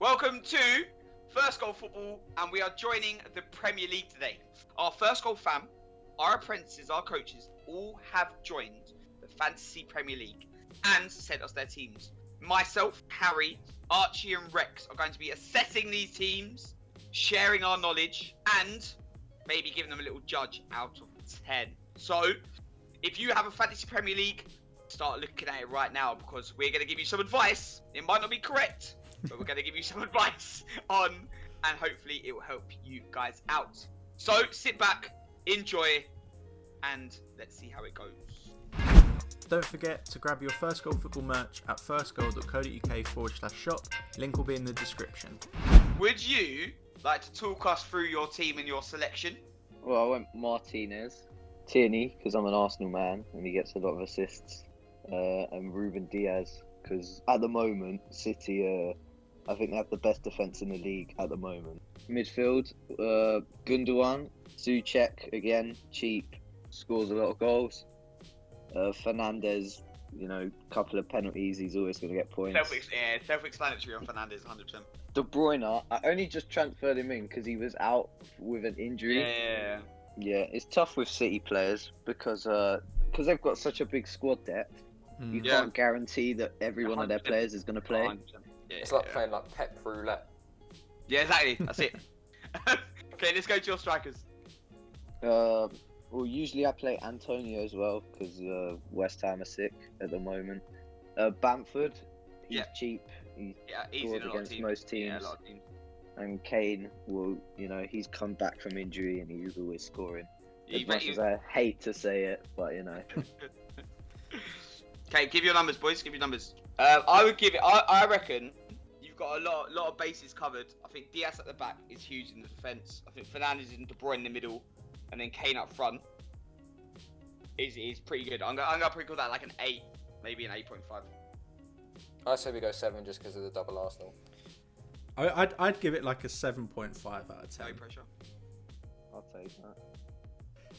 Welcome to First Goal Football, and we are joining the Premier League today. Our First Goal fam, our apprentices, our coaches, all have joined the Fantasy Premier League and sent us their teams. Myself, Harry, Archie and Rex are going to be assessing these teams, sharing our knowledge, and maybe giving them a little judge out of 10. So, if you have a Fantasy Premier League, start looking at it right now because we're going to give you some advice. It might not be correct, but we're going to give you some advice on, and hopefully it will help you guys out. So sit back, enjoy, and let's see how it goes. Don't forget to grab your First Goal Football merch at firstgoal.co.uk/shop. Link will be in the description. Would you like to talk us through your team and your selection? Well, I went Martinez, Tierney, because I'm an Arsenal man and he gets a lot of assists, and Ruben Diaz, because at the moment, City, I think they have the best defence in the league at the moment. Midfield, Gundogan, Souček, again, cheap, scores a lot of goals. Fernandes, couple of penalties, he's always going to get points. Self-explanatory on Fernandes, 100%. De Bruyne, I only just transferred him in because he was out with an injury. Yeah, it's tough with City players because they've got such a big squad depth. You can't guarantee that every one of their players is going to play. 100%. Yeah, it's like playing like Pep Roulette. Yeah, exactly. That's it. Okay, let's go to your strikers. Well, usually I play Antonio as well because West Ham are sick at the moment. Bamford, he's cheap. He's scored against most teams. Yeah, a lot of teams. And Kane, he's come back from injury and he's always scoring. As much as I hate to say it, but Okay, give your numbers, boys. Give your numbers. I would give it. I reckon you've got a lot of bases covered. I think Diaz at the back is huge in the defence. I think Fernandes and De Bruyne in the middle, and then Kane up front is pretty good. I'm gonna probably call that like an 8, maybe an 8.5. I say we go 7 just because of the double Arsenal. I'd give it like a 7.5 out of 10. No pressure. I'll take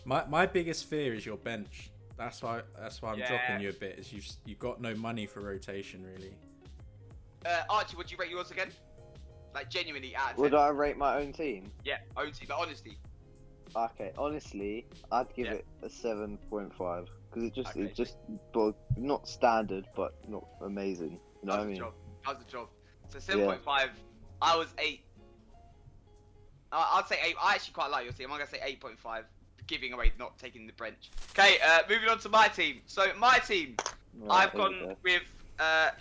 that. My biggest fear is your bench. That's why I'm dropping you a bit. Is you've got no money for rotation really. Archie, would you rate yours again? Like genuinely out of 10. Would I rate my own team? Yeah, own team, but honestly. Okay, honestly, I'd give it a 7.5 because it just not standard, but not amazing. You know what I mean? Does the job. So 7.5. I was 8. I'd say 8. I actually quite like your team. I'm gonna say 8.5. Giving away, not taking the bench. Okay, moving on to my team. So my team, I've gone with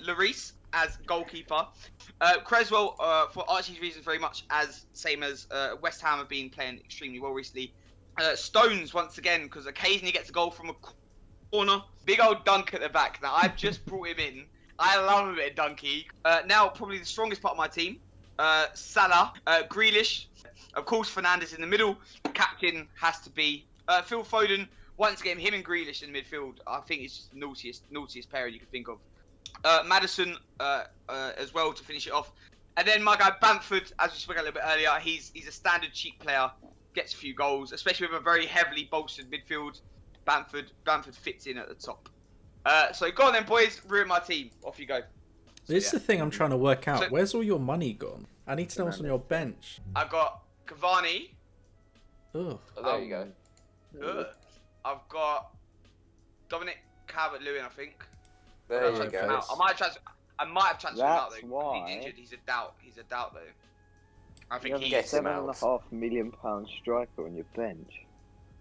Lloris as goalkeeper. Creswell, for Archie's reasons, very much same as West Ham have been playing extremely well recently. Stones once again because occasionally gets a goal from a corner. Big old dunk at the back. Now I've just brought him in. I love a bit of dunky. Now probably the strongest part of my team. Salah, Grealish. Of course, Fernandes in the middle. Captain has to be Phil Foden. Once again, him and Grealish in the midfield. I think it's just the naughtiest pairing you can think of. Maddison as well to finish it off. And then my guy Bamford, as we spoke a little bit earlier, he's a standard cheap player. Gets a few goals, especially with a very heavily bolstered midfield. Bamford fits in at the top. So go on then, boys. Ruin my team. Off you go. This is the thing I'm trying to work out. Where's all your money gone? I need to know what's on your bench. I've got Cavani. Ugh. Oh, there you go. I've got Dominic Calvert-Lewin, I think. There you go. I might have transferred him out though. Why? He's injured. He's a doubt though. I think you he's have a £7.5 million striker on your bench.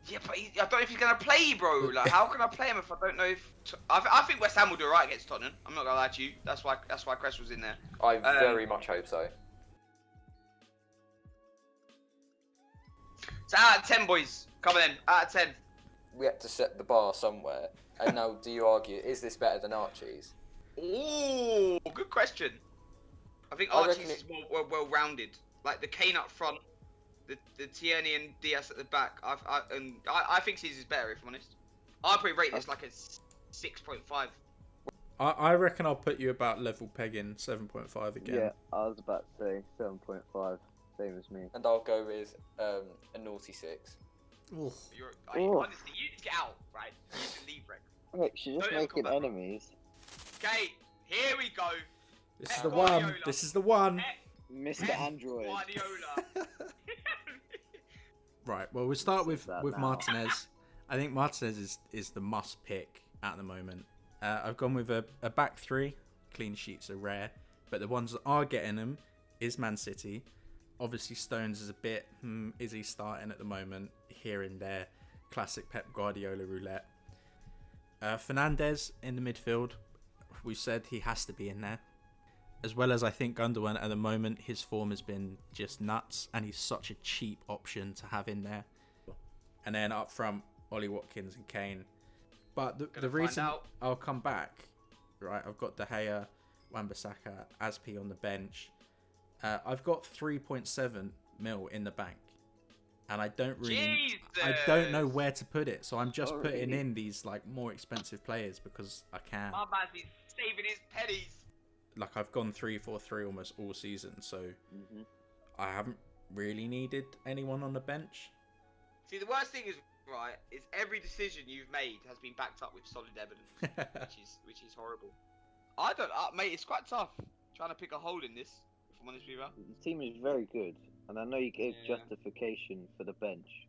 Yeah, but I don't know if he's gonna play, bro. Like, how can I play him if I don't know if? I think West Ham will do alright against Tottenham. I'm not gonna lie to you. That's why Crest was in there. I very much hope so. So out of 10, boys. Come on then. Out of 10. We had to set the bar somewhere. And now, do you argue, is this better than Archie's? Ooh, good question. I think Archie's is more well-rounded. Like the Kane up front, the Tierney and Diaz at the back. I think his is better, if I'm honest. I'd probably rate this like a 6.5. I reckon I'll put you about level pegging 7.5 again. Yeah, I was about to say 7.5, same as me. And I'll go with a naughty 6. Honestly, you need to get out, right? You need to leave, Rex. Rex, you're just making enemies. Okay, here we go. This is the one. This is the one. Mr. Pep Android. Guardiola. Right. Well, we'll start with That now. Martinez. I think Martinez is the must pick at the moment. I've gone with a back three. Clean sheets are rare, but the ones that are getting them is Man City. Obviously, Stones is a bit. Is he starting at the moment? Here and there. Classic Pep Guardiola roulette. Fernandes in the midfield. We've said he has to be in there. As well as I think Gundogan at the moment, his form has been just nuts, and he's such a cheap option to have in there. And then up front, Ollie Watkins and Kane. But the reason I'll come back, right? I've got De Gea, Wan-Bissaka, Aspi on the bench. I've got 3.7 mil in the bank, and I don't know where to put it. So I'm just putting in these like more expensive players because I can. My man's been saving his pennies. Like I've gone 3-4-3 almost all season, so I haven't really needed anyone on the bench. See, the worst thing is, right, is every decision you've made has been backed up with solid evidence, which is horrible. I don't, mate. It's quite tough trying to pick a hole in this. If I'm honest with you. The team is very good, and I know you gave justification for the bench,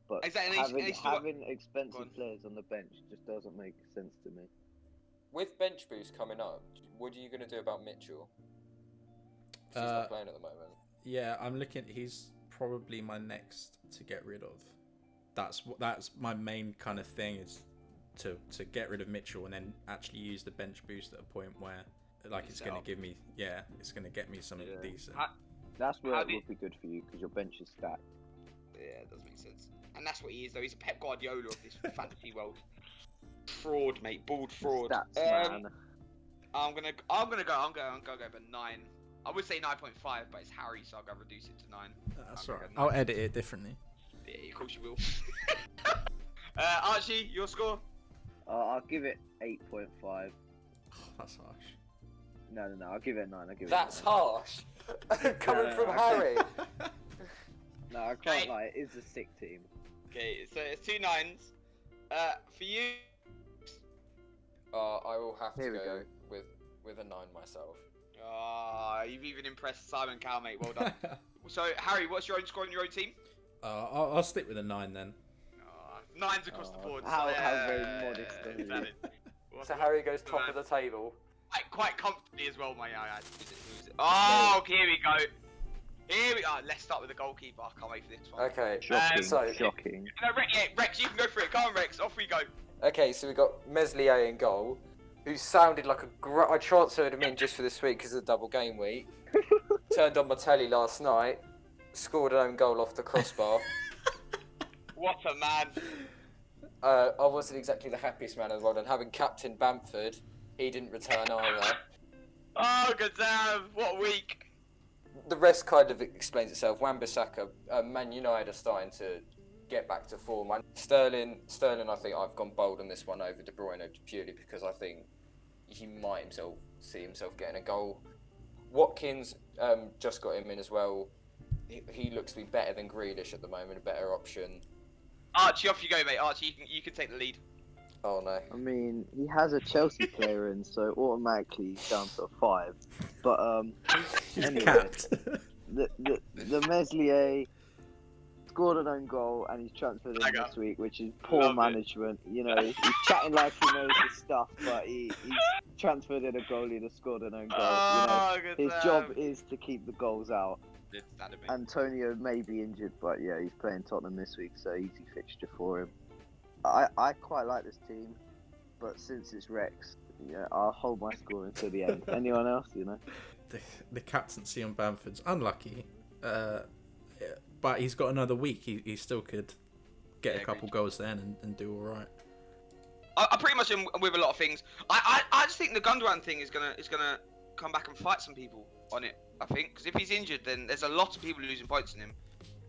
but Exactly. having expensive players on the bench just doesn't make sense to me. With bench boost coming up, what are you going to do about Mitchell? 'Cause he's not playing at the moment. Yeah, I'm looking. He's probably my next to get rid of. That's my main kind of thing is to get rid of Mitchell and then actually use the bench boost at a point where like it's going to give me it's going to get me something decent. That's where it would be good for you because your bench is stacked. Yeah, it does make sense. And that's what he is though. He's a Pep Guardiola of this fantasy world. Fraud, mate. Bald fraud. Stats, man. I'm gonna go for 9. I would say 9.5, but it's Harry, so I'll go reduce it to 9. That's alright. I'll edit it differently. Yeah, of course you will. Archie, your score? I'll give it 8.5. Oh, that's harsh. No. I'll give it a 9. That's harsh. Coming from Harry. No, I can't lie. It is a sick team. Okay, so it's 2 9s. For you. I will have to Here we go with a 9 myself. You've even impressed Simon Cowell, mate. Well done. So, Harry, what's your own score on your own team? I'll stick with a 9 then. 9s across the board. How very modest of you. So Harry goes top of the table. Quite comfortably as well, mate. Oh, here we go. Let's start with the goalkeeper. I can't wait for this one. Okay. Shocking. No, Rex, you can go for it. Come on, Rex. Off we go. Okay, so we got Meslier in goal, who sounded like I transferred him in just for this week because of the double game week. Turned on my telly last night, scored an own goal off the crossbar. What a man. I wasn't exactly the happiest man in the world, and having captain Bamford, he didn't return either. Oh, god damn. What a week. The rest kind of explains itself. Wan-Bissaka, Man United are starting to get back to form. And Sterling, I think I've gone bold on this one over De Bruyne purely because I think he might see himself getting a goal. Watkins just got him in as well. He looks to be better than Grealish at the moment, a better option. Archie, off you go, mate. Archie, you can take the lead. Oh no. I mean, he has a Chelsea player in, so automatically he's down to a 5. But anyway, the Meslier scored an own goal and he's transferred in this week, which is poor management. You know, he's chatting like he knows his stuff, but he's transferred in a goalie that scored an own goal. His job is to keep the goals out. Antonio may be injured, but yeah, he's playing Tottenham this week, so easy fixture for him. I quite like this team, but since it's Rex, I'll hold my score until the end. Anyone else, The captaincy on Bamford's unlucky, but he's got another week. He still could get a couple goals then and do all right. I pretty much am with a lot of things. I just think the Gundogan thing is gonna come back and fight some people on it. I think because if he's injured, then there's a lot of people losing points in him.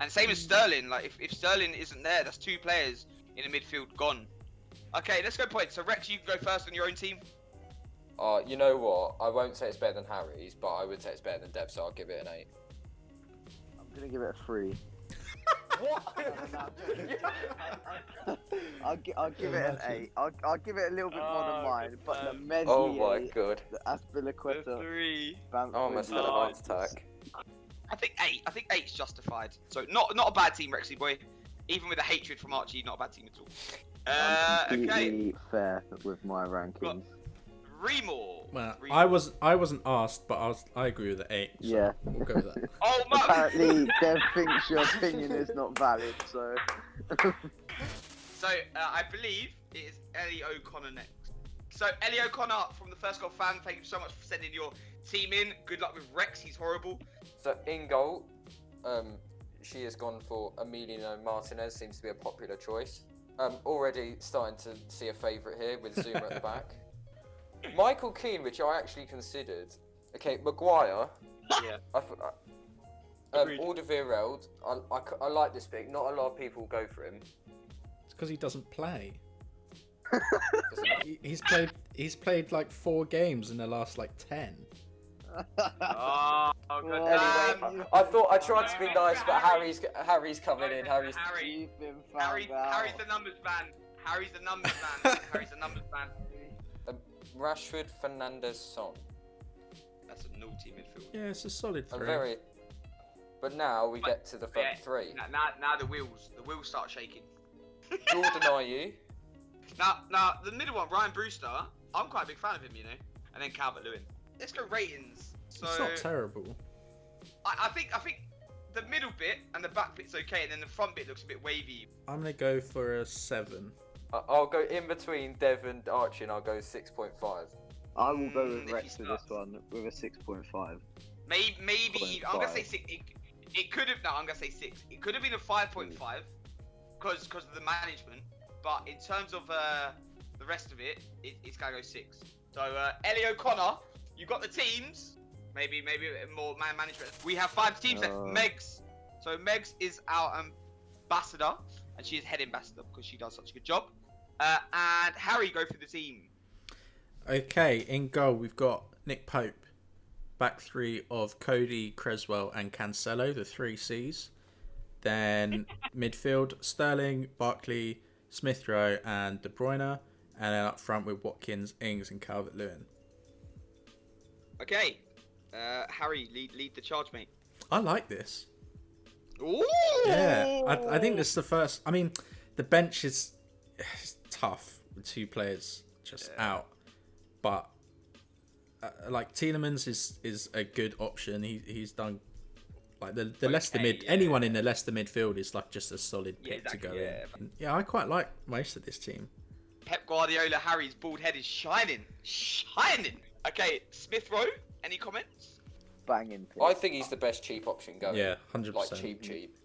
And same as Sterling. Like if Sterling isn't there, that's 2 players in the midfield gone. Okay, let's go points. So Rex, you can go first on your own team. You know what? I won't say it's better than Harry's, but I would say it's better than Deb, so I'll give it an 8. I'm gonna give it a 3. What? I'll give it an 8. I'll give it a little bit more than mine, but the Meslier, oh my god, the Aspilicueta, 3. I almost had a heart attack. it's justified. So not a bad team, Rexy boy. Even with the hatred from Archie, not a bad team at all. I'm Okay. completely fair with my rankings. Remore. Well, Remore. I wasn't asked, but I agree with the 8. So Yeah. we'll go with that. Oh, Mark. Apparently, Dev thinks your opinion is not valid, so. So, I believe it is Ellie O'Connor next. So, Ellie O'Connor from the First Goal fan, thank you so much for sending your team in. Good luck with Rex, he's horrible. So in goal, she has gone for Emiliano Martinez. Seems to be a popular choice. Already starting to see a favourite here with Zuma at the back. Michael Keane, which I actually considered. Okay, Maguire. Yeah. Agreed. Alderweireld. I like this pick. Not a lot of people go for him. It's because he doesn't play. Doesn't he? He's played like 4 games in the last like 10. Oh, good. Anyway, I tried to be nice, but Harry's coming in. Harry's Harry's the numbers man. Harry's the numbers man. Harry's the numbers man. Rashford, Fernandes, Son. That's a naughty midfield. Yeah, it's a solid 3. But now we get to the front three. Now the wheels start shaking. Jordan Ayew. Now the middle one, Ryan Brewster. I'm quite a big fan of him, you know. And then Calvert-Lewin. Let's go ratings. So It's not terrible. I think the middle bit and the back bit's okay, and then the front bit looks a bit wavy. I'm gonna go for a 7. I'll go in between Dev and Archie, and I'll go 6.5. I will go with if Rex he for this starts. one with a 6.5. Maybe I'm gonna say 6. It could have. No, I'm gonna say 6. It could have been a 5.5 because of the management. But in terms of the rest of it, it's gonna go 6. So Ellie O'Connor, you got the teams. Maybe a bit more man management. We have 5 teams left. Megs. So Megs is our ambassador, and she is head ambassador because she does such a good job. And Harry, go for the team. Okay, in goal we've got Nick Pope. Back 3 of Cody, Creswell and Cancelo, the 3 Cs. Then midfield, Sterling, Barkley, Smith Rowe and De Bruyne. And then up front with Watkins, Ings and Calvert-Lewin. Okay. Harry, lead the charge, mate. I like this. Ooh! Yeah, I think this is the first. I mean, the bench is tough with 2 players just out, but like Tielemans is a good option. He's done like the Leicester mid. Anyone in the Leicester midfield is like just a solid pick to go in. Yeah, I quite like most of this team. Pep Guardiola, Harry's bald head is shining. Okay, Smith Rowe, any comments? Banging pick. I think he's the best cheap option going. Yeah, 100%. Like cheap.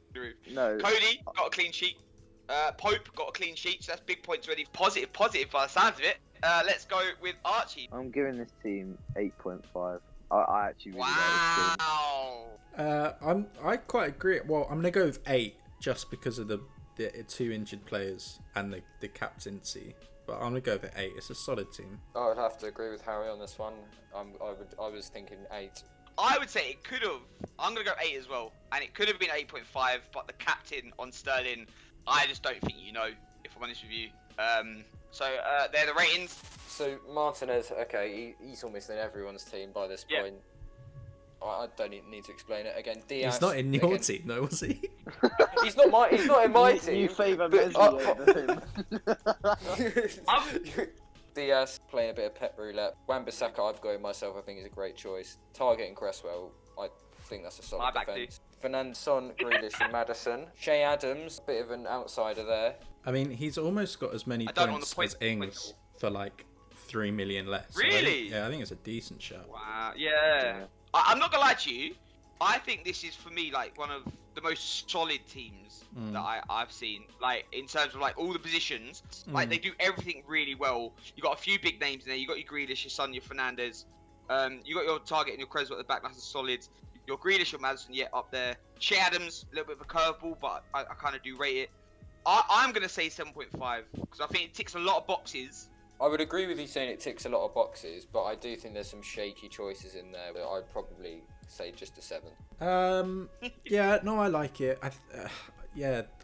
No. Cody got a clean sheet. Pope got a clean sheet, so that's big points already. Positive by the sounds of it. Let's go with Archie. I'm giving this team 8.5. I actually really like this team. I quite agree. Well, I'm gonna go with 8 just because of the 2 injured players and the captaincy. But I'm gonna go with 8. It's a solid team. I would have to agree with Harry on this one. I was thinking 8. I would say it could have. I'm gonna go 8 as well, and it could have been 8.5. But the captain on Sterling, I just don't think you know. If I'm honest with you. So they're the ratings. So Martinez, okay, he's almost in everyone's team by this point. I don't even need to explain it again. Diaz, He's not in your team, though, was he? He's not in my team. You favour but- Messi over him. Diaz playing a bit of Pep Roulette. Wan-Bissaka, I've got him myself. I think he's a great choice. Targeting Cresswell, I think that's a solid defence. Fernandes, Son, Grealish, and Maddison. Shea Adams, bit of an outsider there. I mean, he's almost got as many points as Ings for like 3 million less. So Really? I think it's a decent shot. Wow. Yeah. I'm not gonna lie to you. I think this is for me like one of the most solid teams that I've seen. Like in terms of like all the positions, like they do everything really well. You got a few big names in there. You got your Grealish, your Son, your Fernandes. You got your Target and your Creswell at the back. That's a solid. Your Grealish, your Maddison, up there. Shea Adams, a little bit of a curveball, but I kind of do rate it. I'm gonna say 7.5 because I think it ticks a lot of boxes. I would agree with you saying it ticks a lot of boxes, but I do think there's some shaky choices in there. But I'd probably say just a 7. Yeah, no, I like it. I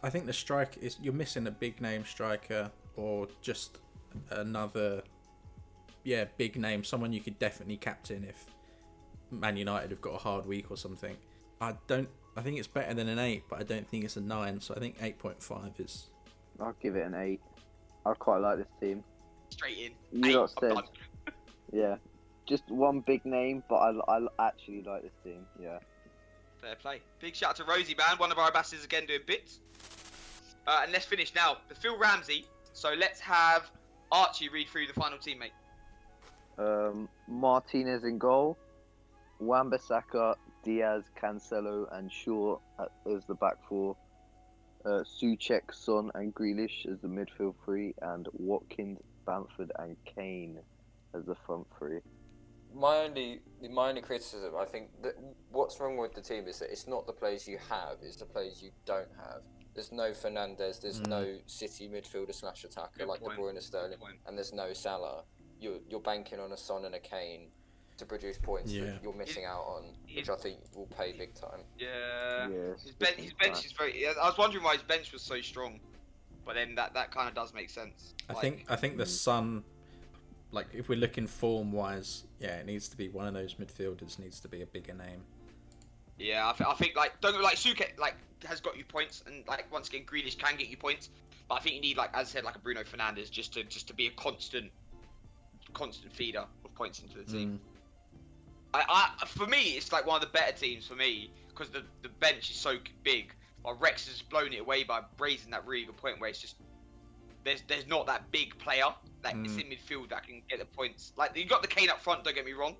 think the strike is you're missing a big name striker or just another big name, someone you could definitely captain if Man United have got a hard week or something. I don't I think it's better than an 8, but I don't think it's a 9. So I think 8.5 is. I'll give it an 8. I quite like this team. Straight in. You 8, lot I'm said, done. yeah, just one big name, but I actually like this team. Yeah. Fair play. Big shout out to Rosie, man. One of our ambassadors again doing bits. And let's finish now. The Phil Ramsey. So let's have Archie read through the final team, mate. Martinez in goal, Wan-Bissaka, Diaz, Cancelo, and Shaw as the back four. Souček, Son, and Grealish as the midfield three, and Watkins, Bamford, and Kane as the front three. My only criticism, I think that what's wrong with the team is that it's not the players you have, it's the players you don't have. There's no Fernandes, there's no City midfielder / attacker Good like point. De Bruyne, Sterling, and there's no Salah. You're banking on a Son and a Kane to produce points that you're missing out on, which I think will pay big time. Yeah. Yeah, His bench is very. I was wondering why his bench was so strong, but then that kind of does make sense. I think the Sun, like if we're looking form wise, yeah, it needs to be one of those midfielders. Needs to be a bigger name. Yeah, I think like don't like Souček like has got you points, and like once again Grealish can get you points, but I think you need like as I said like a Bruno Fernandes just to be a constant feeder of points into the team. For me, it's like one of the better teams for me because the bench is so big. Like Rex has blown it away by raising that really good point where it's just there's not that big player like it's in midfield that can get the points. Like you got the Kane up front, don't get me wrong.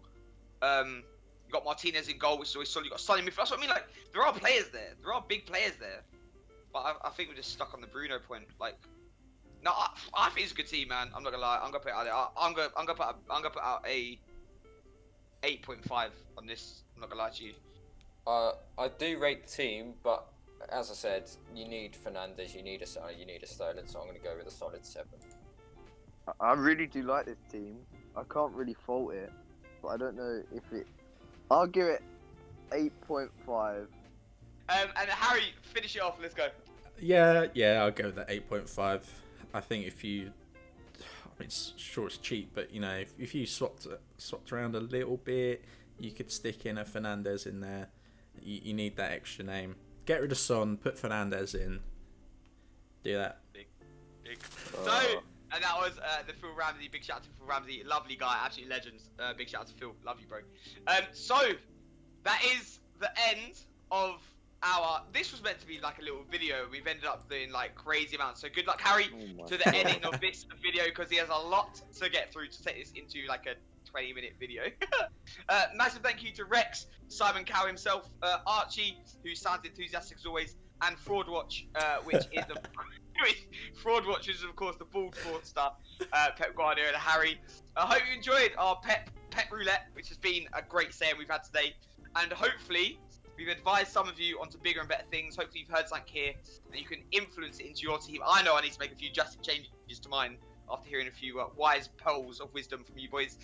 You got Martinez in goal, which is always solid. You got Son in midfield. That's what I mean. Like there are players there. There are big players there. But I think we're just stuck on the Bruno point. Like no, I think it's a good team, man. I'm not gonna lie. I'm gonna put it out there. I'm gonna put out a 8.5 on this. I'm not gonna lie to you. I do rate the team, but as I said, you need Fernandes, you need a Sterling, so I'm going to go with a solid 7. I really do like this team. I can't really fault it, but I don't know if it. I'll give it 8.5. And Harry, finish it off. Let's go. Yeah, I'll go with that 8.5. I think if you, I mean, sure it's cheap, but you know, if you swapped around a little bit, you could stick in a Fernandes in there. You need that extra name. Get rid of Son, put Fernandes in. Do that. Big. So, and that was the Phil Ramsey. Big shout out to Phil Ramsey. Lovely guy, absolute legends. Big shout out to Phil. Love you, bro. So, that is the end of our. This was meant to be like a little video. We've ended up doing like crazy amounts. So, good luck, Harry, to the editing of this video because he has a lot to get through to take this into like a 20-minute video. Massive thank you to Rex, Simon Cow himself, Archie, who sounds enthusiastic as always, and Fraudwatch, which is Fraudwatch is of course the bald fraudster, Pep Guardiola, Harry. I hope you enjoyed our Pep Roulette, which has been a great session we've had today, and hopefully we've advised some of you onto bigger and better things. Hopefully you've heard something here and you can influence it into your team. I know I need to make a few drastic changes to mine after hearing a few wise pearls of wisdom from you boys.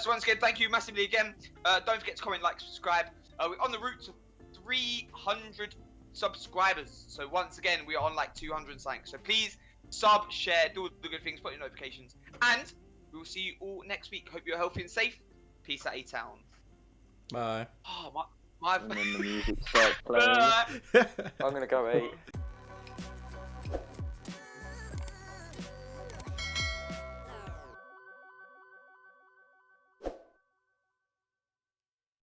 So once again, thank you massively again. Don't forget to comment, like, subscribe. We're on the route to 300 subscribers. So once again, we are on like 200 and something. So please sub, share, do all the good things, put your notifications. And we will see you all next week. Hope you're healthy and safe. Peace out, A-Town. Bye. Oh, my... And then the music starts playing. I'm going to go 8.